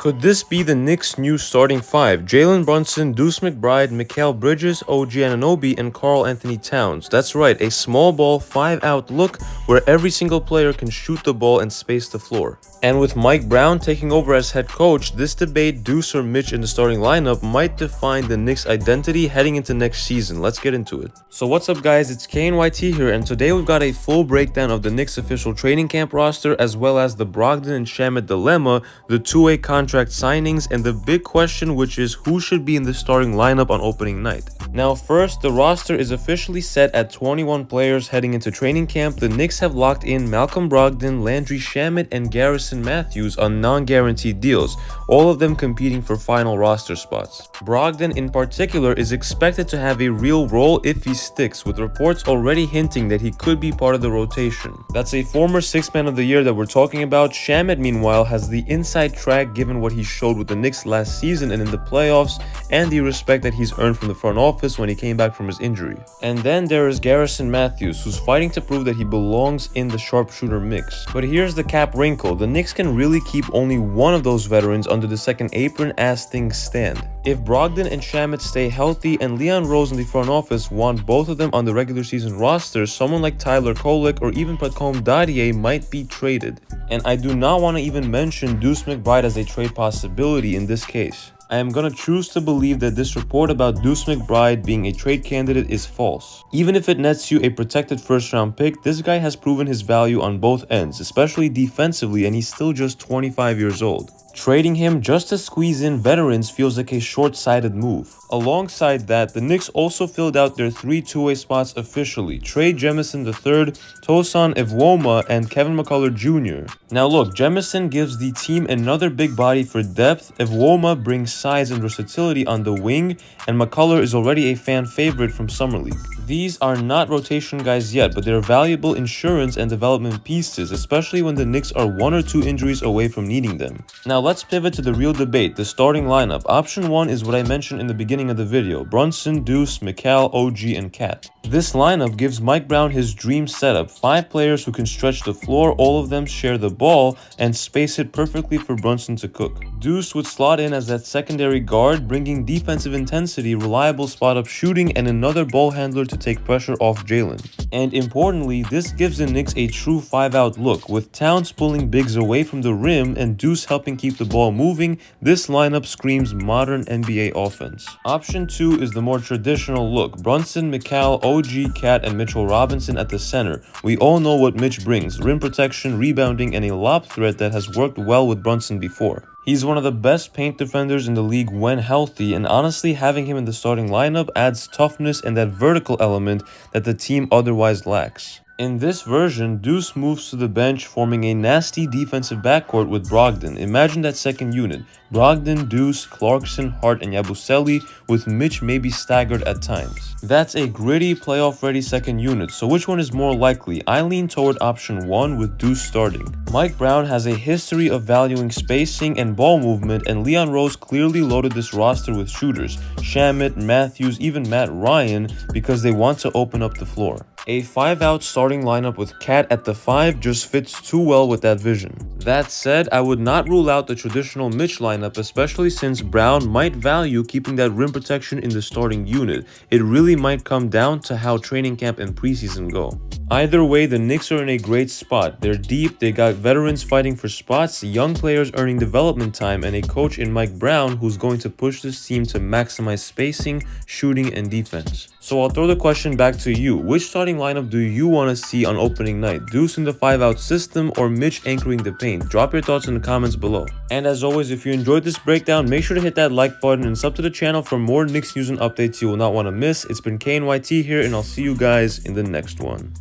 Could this be the Knicks' new starting five? Jalen Brunson, Deuce McBride, Mikal Bridges, OG Anunoby, and Karl-Anthony Towns. That's right, a small ball, 5-out look where every single player can shoot the ball and space the floor. And with Mike Brown taking over as head coach, this debate, Deuce or Mitch in the starting lineup, might define the Knicks' identity heading into next season. Let's get into it. So what's up guys, it's KNYT here, and today we've got a full breakdown of the Knicks' official training camp roster, as well as the Brogdon and Shamet dilemma, the two-way contract signings, and the big question, which is who should be in the starting lineup on opening night. Now first, the roster is officially set at 21 players heading into training camp. The Knicks have locked in Malcolm Brogdon, Landry Shamet, and Garrison Matthews on non-guaranteed deals, all of them competing for final roster spots. Brogdon in particular is expected to have a real role if he sticks, with reports already hinting that he could be part of the rotation. That's a former Sixth Man of the Year that we're talking about. Shamet, meanwhile, has the inside track given what he showed with the Knicks last season and in the playoffs, and the respect that he's earned from the front office when he came back from his injury. And then there is Garrison Matthews, who's fighting to prove that he belongs in the sharpshooter mix. But here's the cap wrinkle: the Knicks can really keep only one of those veterans under the second apron as things stand. If Brogdon and Shamet stay healthy and Leon Rose in the front office want both of them on the regular season roster, someone like Tyler Kolek or even Pacome Dadier might be traded. And I do not want to even mention Deuce McBride as a trade possibility in this case. I am gonna choose to believe that this report about Deuce McBride being a trade candidate is false. Even if it nets you a protected first-round pick, this guy has proven his value on both ends, especially defensively, and he's still just 25 years old. Trading him just to squeeze in veterans feels like a short-sighted move. Alongside that, the Knicks also filled out their 3 two-way spots officially: Trey Jemison III, Tosan Evwoma, and Kevin McCullough Jr. Now look, Jemison gives the team another big body for depth, Evwoma brings size and versatility on the wing, and McCullough is already a fan favorite from Summer League. These are not rotation guys yet, but they're valuable insurance and development pieces, especially when the Knicks are 1 or 2 injuries away from needing them. Now let's pivot to the real debate, the starting lineup. Option 1 is what I mentioned in the beginning of the video: Brunson, Deuce, Mikal, OG, and Cat. This lineup gives Mike Brown his dream setup: 5 players who can stretch the floor, all of them share the ball, and space it perfectly for Brunson to cook. Deuce would slot in as that secondary guard, bringing defensive intensity, reliable spot-up shooting, and another ball handler to take pressure off Jalen. And importantly, this gives the Knicks a true 5-out look, with Towns pulling bigs away from the rim and Deuce helping keep the ball moving. This lineup screams modern NBA offense. Option 2 is the more traditional look: Brunson, Mikal, OG, Cat, and Mitchell Robinson at the center. We all know what Mitch brings: rim protection, rebounding, and a lob threat that has worked well with Brunson before. He's one of the best paint defenders in the league when healthy, and honestly, having him in the starting lineup adds toughness and that vertical element that the team otherwise lacks. In this version, Deuce moves to the bench, forming a nasty defensive backcourt with Brogdon. Imagine that second unit: Brogdon, Deuce, Clarkson, Hart, and Yabusele, with Mitch maybe staggered at times. That's a gritty, playoff-ready second unit, so which one is more likely? I lean toward option 1 with Deuce starting. Mike Brown has a history of valuing spacing and ball movement, and Leon Rose clearly loaded this roster with shooters: Shamet, Matthews, even Matt Ryan, because they want to open up the floor. A 5-out starting lineup with Cat at the 5 just fits too well with that vision. That said, I would not rule out the traditional Mitch lineup, especially since Brown might value keeping that rim protection in the starting unit. It really might come down to how training camp and preseason go. Either way, the Knicks are in a great spot. They're deep, they got veterans fighting for spots, young players earning development time, and a coach in Mike Brown who's going to push this team to maximize spacing, shooting, and defense. So I'll throw the question back to you. Which starting lineup do you want to see on opening night? Deuce in the 5-out system or Mitch anchoring the paint? Drop your thoughts in the comments below. And as always, if you enjoyed this breakdown, make sure to hit that like button and sub to the channel for more Knicks news and updates you will not want to miss. It's been KNYT here, and I'll see you guys in the next one.